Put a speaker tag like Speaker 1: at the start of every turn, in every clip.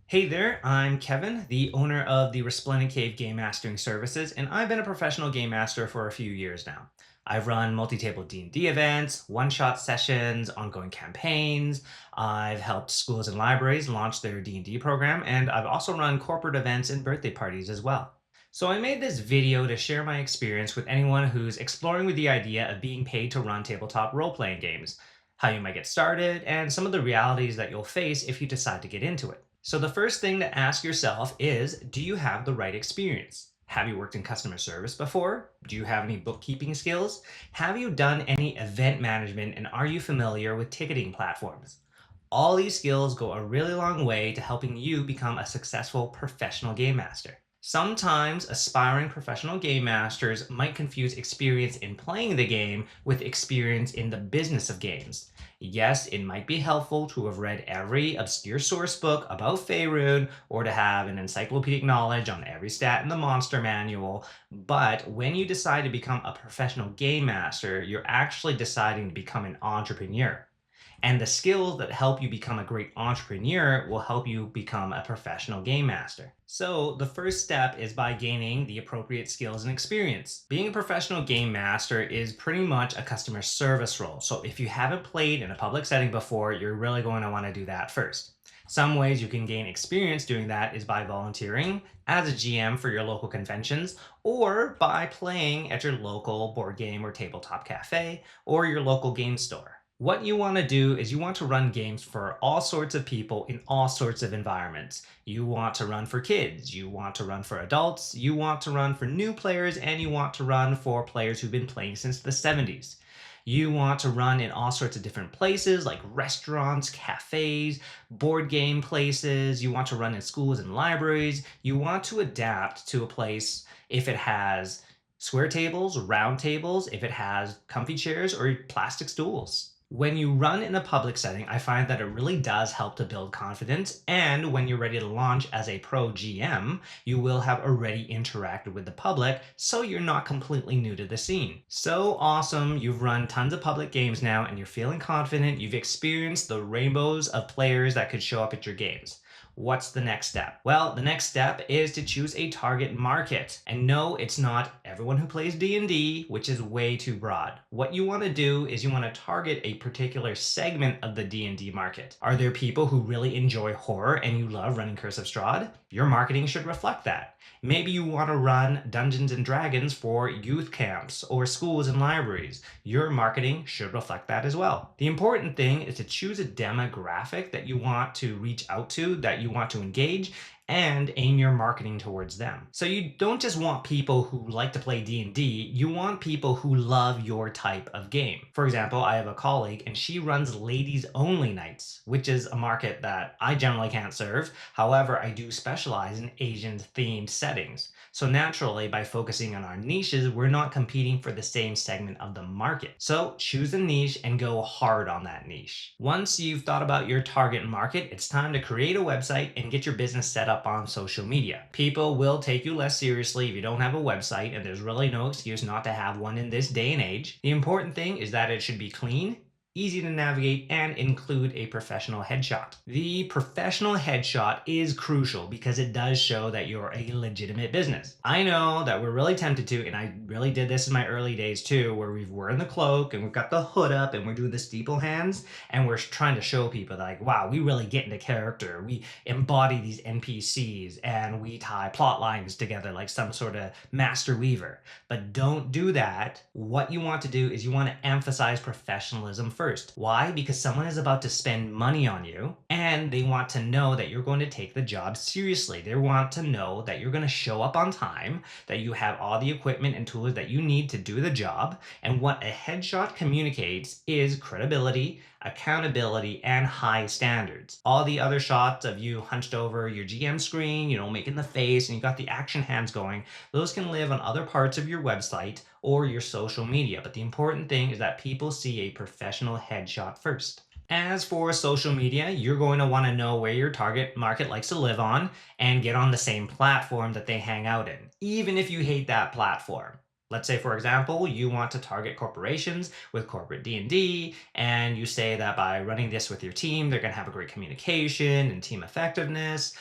Speaker 1: Hey there, I'm Kevin, the owner of the Resplendent Cave Game Mastering Services, and I've been a professional game master for a few years now. I've run multi-table D&D events, one-shot sessions, ongoing campaigns. I've helped schools and libraries launch their D&D program, and I've also run corporate events and birthday parties as well. So I made this video to share my experience with anyone who's exploring with the idea of being paid to run tabletop role-playing games, how you might get started, and some of the realities that you'll face if you decide to get into it. So the first thing to ask yourself is, do you have the right experience? Have you worked in customer service before? Do you have any bookkeeping skills? Have you done any event management and are you familiar with ticketing platforms? All these skills go a really long way to helping you become a successful professional game master. Sometimes aspiring professional game masters might confuse experience in playing the game with experience in the business of games. Yes, it might be helpful to have read every obscure source book about Faerun or to have an encyclopedic knowledge on every stat in the monster manual, but when you decide to become a professional game master, you're actually deciding to become an entrepreneur. And the skills that help you become a great entrepreneur will help you become a professional game master. So, the first step is by gaining the appropriate skills and experience. Being a professional game master is pretty much a customer service role. So, if you haven't played in a public setting before, you're really going to want to do that first. Some ways you can gain experience doing that is by volunteering as a GM for your local conventions or by playing at your local board game or tabletop cafe or your local game store. What you want to do is you want to run games for all sorts of people in all sorts of environments. You want to run for kids, you want to run for adults, you want to run for new players, and you want to run for players who've been playing since the 70s. You want to run in all sorts of different places like restaurants, cafes, board game places. You want to run in schools and libraries. You want to adapt to a place if it has square tables, round tables, if it has comfy chairs or plastic stools. When you run in a public setting, I find that it really does help to build confidence. And when you're ready to launch as a pro GM, you will have already interacted with the public, so you're not completely new to the scene. So awesome, you've run tons of public games now and you're feeling confident, you've experienced the rainbows of players that could show up at your games. What's the next step? Well, the next step is to choose a target market. And no, it's not everyone who plays D&D, which is way too broad. What you want to do is you want to target a particular segment of the D&D market. Are there people who really enjoy horror and you love running Curse of Strahd? Your marketing should reflect that. Maybe you want to run Dungeons and Dragons for youth camps or schools and libraries. Your marketing should reflect that as well. The important thing is to choose a demographic that you want to reach out to, that you want to engage, and aim your marketing towards them. So you don't just want people who like to play D&D, you want people who love your type of game. For example, I have a colleague and she runs ladies only nights, which is a market that I generally can't serve. However, I do specialize in Asian themed settings. So naturally, by focusing on our niches, we're not competing for the same segment of the market. So choose a niche and go hard on that niche. Once you've thought about your target market, it's time to create a website and get your business set up on social media. People will take you less seriously if you don't have a website, and there's really no excuse not to have one in this day and age. The important thing is that it should be clean, easy to navigate, and include a professional headshot. The professional headshot is crucial because it does show that you're a legitimate business. I know that we're really tempted to, and I really did this in my early days too, where we're wearing the cloak and we've got the hood up and we're doing the steeple hands and we're trying to show people that, like, wow, we really get into character. We embody these NPCs and we tie plot lines together like some sort of master weaver. But don't do that. What you want to do is you want to emphasize professionalism first. Why? Because someone is about to spend money on you and they want to know that you're going to take the job seriously. They want to know that you're going to show up on time, that you have all the equipment and tools that you need to do the job. And what a headshot communicates is credibility, accountability, and high standards. All the other shots of you hunched over your GM screen, making the face, and you got the action hands going, those can live on other parts of your website or your social media. But the important thing is that people see a professional headshot first. As for social media, you're going to want to know where your target market likes to live on and get on the same platform that they hang out in, even if you hate that platform. Let's say, for example, you want to target corporations with corporate D&D, and you say that by running this with your team, they're going to have a great communication and team effectiveness.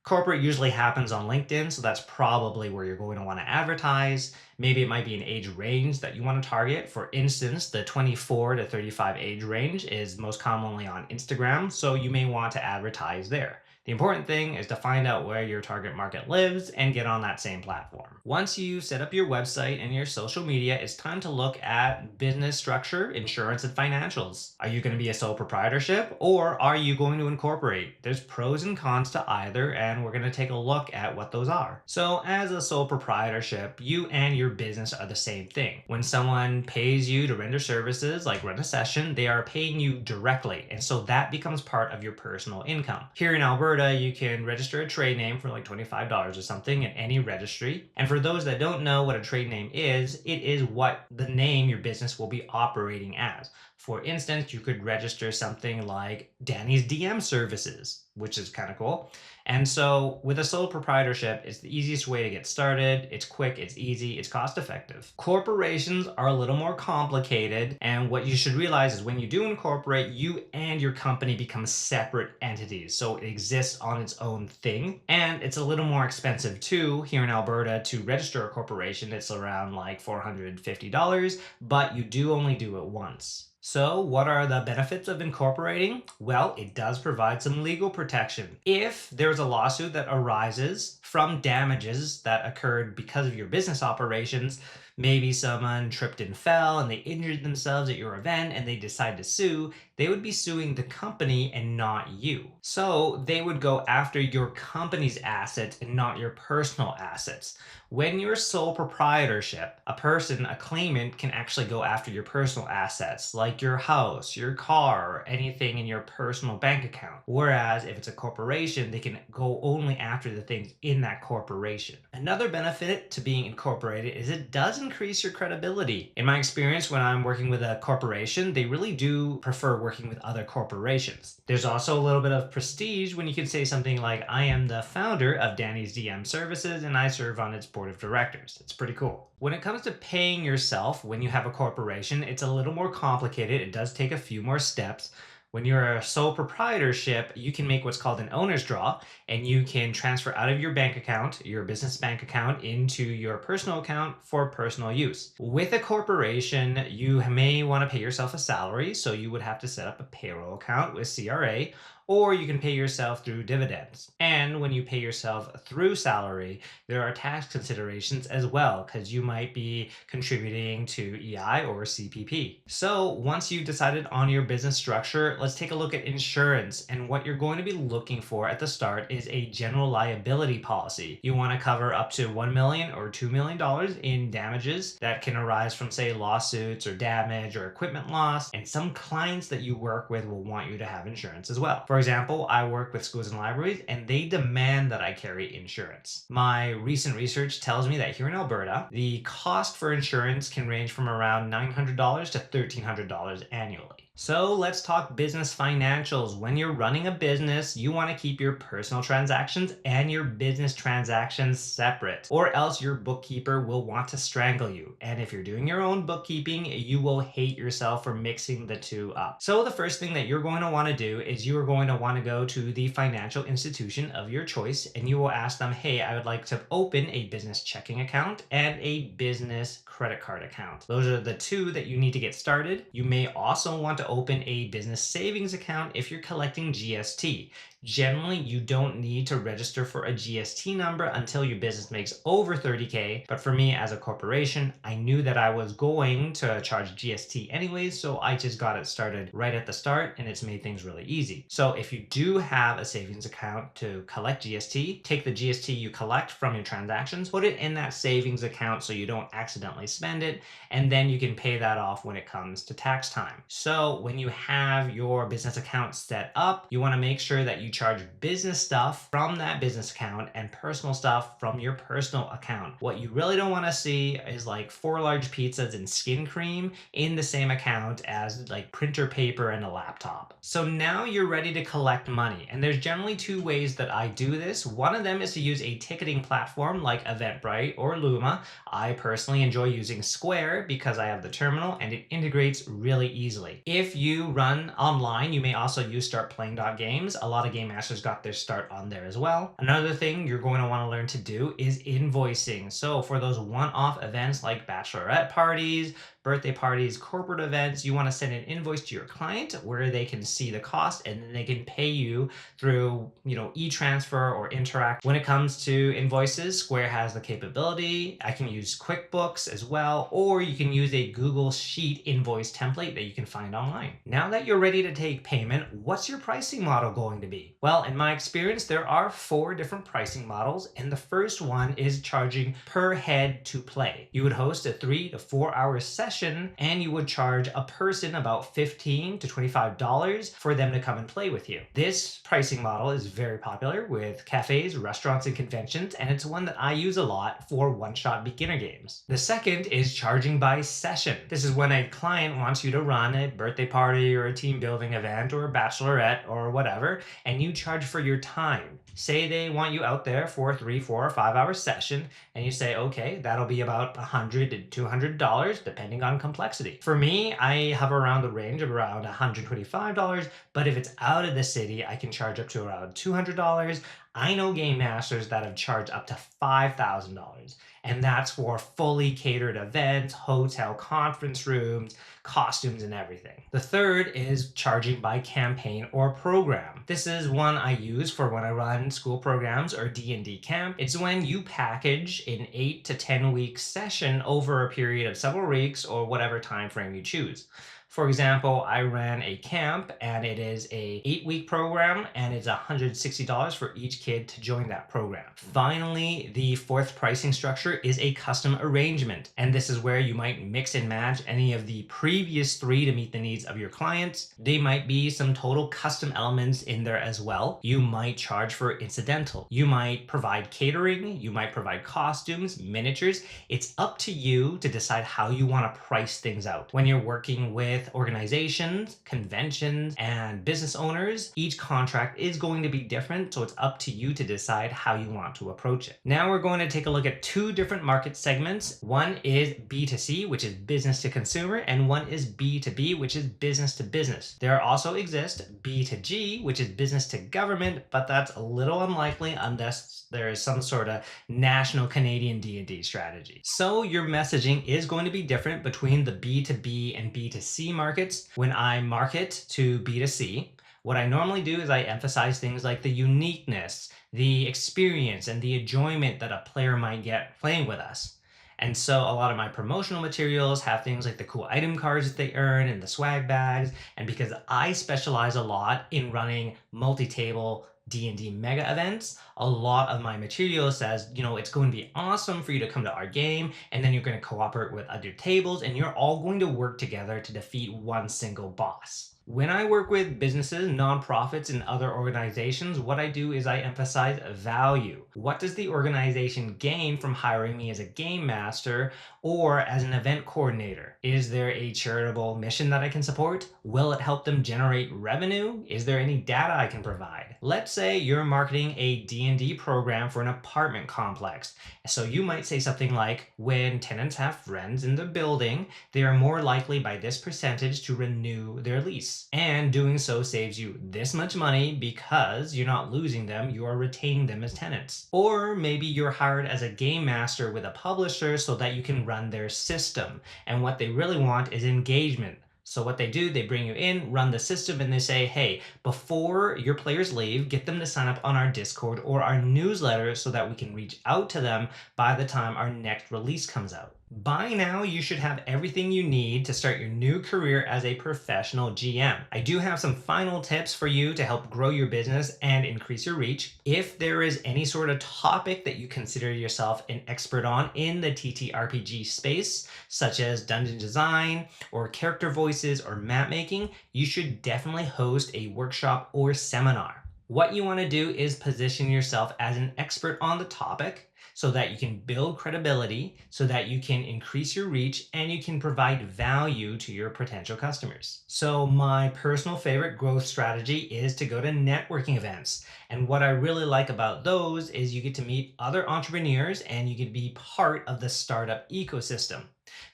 Speaker 1: Corporate usually happens on LinkedIn, so that's probably where you're going to want to advertise. Maybe it might be an age range that you want to target. For instance, the 24 to 35 age range is most commonly on Instagram, so you may want to advertise there. The important thing is to find out where your target market lives and get on that same platform. Once you set up your website and your social media, it's time to look at business structure, insurance, and financials. Are you going to be a sole proprietorship or are you going to incorporate? There's pros and cons to either, and we're going to take a look at what those are. So, as a sole proprietorship, you and your business are the same thing. When someone pays you to render services like run a session, they are paying you directly, and so that becomes part of your personal income. Here in Alberta, you can register a trade name for like $25 or something at any registry. And for those that don't know what a trade name is, it is what the name your business will be operating as. For instance, you could register something like Danny's DM Services, which is kind of cool. And so with a sole proprietorship, it's the easiest way to get started. It's quick, it's easy, it's cost effective. Corporations are a little more complicated. And what you should realize is when you do incorporate, you and your company become separate entities. So it exists on its own thing. And it's a little more expensive too. Here in Alberta, to register a corporation, it's around like $450, but you do only do it once. So, what are the benefits of incorporating? Well, it does provide some legal protection. If there's a lawsuit that arises from damages that occurred because of your business operations, maybe someone tripped and fell and they injured themselves at your event and they decide to sue, they would be suing the company and not you. So, they would go after your company's assets and not your personal assets. When you're sole proprietorship, a person, a claimant, can actually go after your personal assets, like your house, your car, or anything in your personal bank account. Whereas if it's a corporation, they can go only after the things in that corporation. Another benefit to being incorporated is it does increase your credibility. In my experience, when I'm working with a corporation, they really do prefer working with other corporations. There's also a little bit of prestige when you can say something like, I am the founder of Danny's DM Services and I serve on its board of directors. It's pretty cool. When it comes to paying yourself when you have a corporation, it's a little more complicated. It does take a few more steps. When you're a sole proprietorship, you can make what's called an owner's draw, and you can transfer out of your bank account, your business bank account, into your personal account for personal use. With a corporation, you may want to pay yourself a salary, so you would have to set up a payroll account with CRA, or you can pay yourself through dividends. And when you pay yourself through salary, there are tax considerations as well, because you might be contributing to EI or CPP. So once you've decided on your business structure, let's take a look at insurance. And what you're going to be looking for at the start is a general liability policy. You want to cover up to $1 million or $2 million in damages that can arise from, say, lawsuits or damage or equipment loss. And some clients that you work with will want you to have insurance as well. For example, I work with schools and libraries and they demand that I carry insurance. My recent research tells me that here in Alberta, the cost for insurance can range from around $900 to $1,300 annually. So let's talk business financials. When you're running a business, you want to keep your personal transactions and your business transactions separate, or else your bookkeeper will want to strangle you. And if you're doing your own bookkeeping, you will hate yourself for mixing the two up. So the first thing that you're going to want to do is you are going to want to go to the financial institution of your choice and you will ask them, hey, I would like to open a business checking account and a business credit card account. Those are the two that you need to get started. You may also want to open a business savings account if you're collecting GST. Generally, you don't need to register for a GST number until your business makes over 30K. But for me as a corporation, I knew that I was going to charge GST anyways, so I just got it started right at the start and it's made things really easy. So if you do have a savings account to collect GST, take the GST you collect from your transactions, put it in that savings account so you don't accidentally spend it, and then you can pay that off when it comes to tax time. So when you have your business account set up, you want to make sure that you you charge business stuff from that business account and personal stuff from your personal account. What you really don't want to see is like 4 large pizzas and skin cream in the same account as like printer paper and a laptop. So now you're ready to collect money. And there's generally 2 ways that I do this. One of them is to use a ticketing platform like Eventbrite or Luma. I personally enjoy using Square because I have the terminal and it integrates really easily. If you run online, you may also use startplaying.games. A lot of game masters got their start on there as well. Another thing you're going to want to learn to do is invoicing. So for those one-off events like bachelorette parties, birthday parties, corporate events, you want to send an invoice to your client where they can see the cost and then they can pay you through, e-transfer or Interact. When it comes to invoices, Square has the capability. I can use QuickBooks as well, or you can use a Google Sheet invoice template that you can find online. Now that you're ready to take payment, what's your pricing model going to be? Well, in my experience, there are 4 different pricing models, and the first one is charging per head to play. You would host a 3 to 4 hour session and you would charge a person about $15 to $25 for them to come and play with you. This pricing model is very popular with cafes, restaurants, and conventions, and it's one that I use a lot for one-shot beginner games. The second is charging by session. This is when a client wants you to run a birthday party or a team building event or a bachelorette or whatever, and you charge for your time. Say they want you out there for a 3, 4, or 5 hour session, and you say, okay, that'll be about $100 to $200 depending on complexity. For me, I hover around the range of around $125, but if it's out of the city, I can charge up to around $200. I know game masters that have charged up to $5,000, and that's for fully catered events, hotel conference rooms, costumes, and everything. The third is charging by campaign or program. This is one I use for when I run school programs or D&D camp. It's when you package an 8 to 10 week session over a period of several weeks or whatever time frame you choose. For example, I ran a camp and it is a 8-week program and it's $160 for each kid to join that program. Finally, the fourth pricing structure is a custom arrangement. And this is where you might mix and match any of the previous 3 to meet the needs of your clients. They might be some total custom elements in there as well. You might charge for incidental. You might provide catering. You might provide costumes, miniatures. It's up to you to decide how you want to price things out. When you're working with organizations, conventions, and business owners, each contract is going to be different, so it's up to you to decide how you want to approach it. Now we're going to take a look at 2 different market segments. One is B2C, which is business to consumer, and one is B2B, which is business to business. There also exist B2G, which is business to government, but that's a little unlikely unless there is some sort of national Canadian D&D strategy. So your messaging is going to be different between the B2B and B2C markets. When I market to B2C, what I normally do is I emphasize things like the uniqueness, the experience, and the enjoyment that a player might get playing with us. And so a lot of my promotional materials have things like the cool item cards that they earn and the swag bags. And because I specialize a lot in running multi-table D&D mega events, a lot of my material says, it's going to be awesome for you to come to our game, and then you're going to cooperate with other tables, and you're all going to work together to defeat one single boss. When I work with businesses, nonprofits, and other organizations, what I do is I emphasize value. What does the organization gain from hiring me as a game master or as an event coordinator? Is there a charitable mission that I can support? Will it help them generate revenue? Is there any data I can provide? Let's say you're marketing a D&D program for an apartment complex. So you might say something like, when tenants have friends in the building, they are more likely by this percentage to renew their lease. And doing so saves you this much money because you're not losing them, you are retaining them as tenants. Or maybe you're hired as a game master with a publisher so that you can run their system. And what they really want is engagement. So what they do, they bring you in, run the system, and they say, hey, before your players leave, get them to sign up on our Discord or our newsletter so that we can reach out to them by the time our next release comes out. By now, you should have everything you need to start your new career as a professional GM. I do have some final tips for you to help grow your business and increase your reach. If there is any sort of topic that you consider yourself an expert on in the TTRPG space, such as dungeon design or character voices or map making, you should definitely host a workshop or seminar. What you want to do is position yourself as an expert on the topic so that you can build credibility, so that you can increase your reach, and you can provide value to your potential customers. So, my personal favorite growth strategy is to go to networking events. And what I really like about those is you get to meet other entrepreneurs and you get to be part of the startup ecosystem.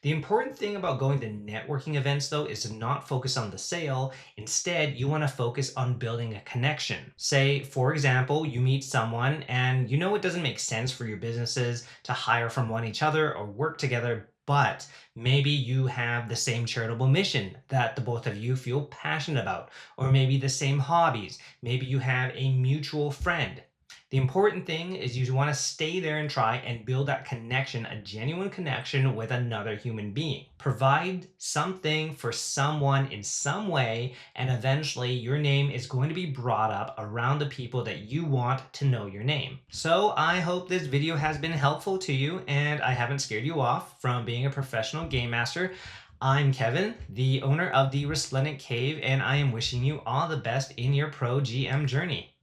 Speaker 1: The important thing about going to networking events, though, is to not focus on the sale. Instead, you want to focus on building a connection. Say, for example, you meet someone and you know it doesn't make sense for your businesses to hire from one each other or work together, but maybe you have the same charitable mission that the both of you feel passionate about, or maybe the same hobbies. Maybe you have a mutual friend. The important thing is you want to stay there and try and build that connection, a genuine connection with another human being. Provide something for someone in some way, and eventually your name is going to be brought up around the people that you want to know your name. So I hope this video has been helpful to you and I haven't scared you off from being a professional game master. I'm Kevin, the owner of the Resplendent Cave, and I am wishing you all the best in your pro GM journey.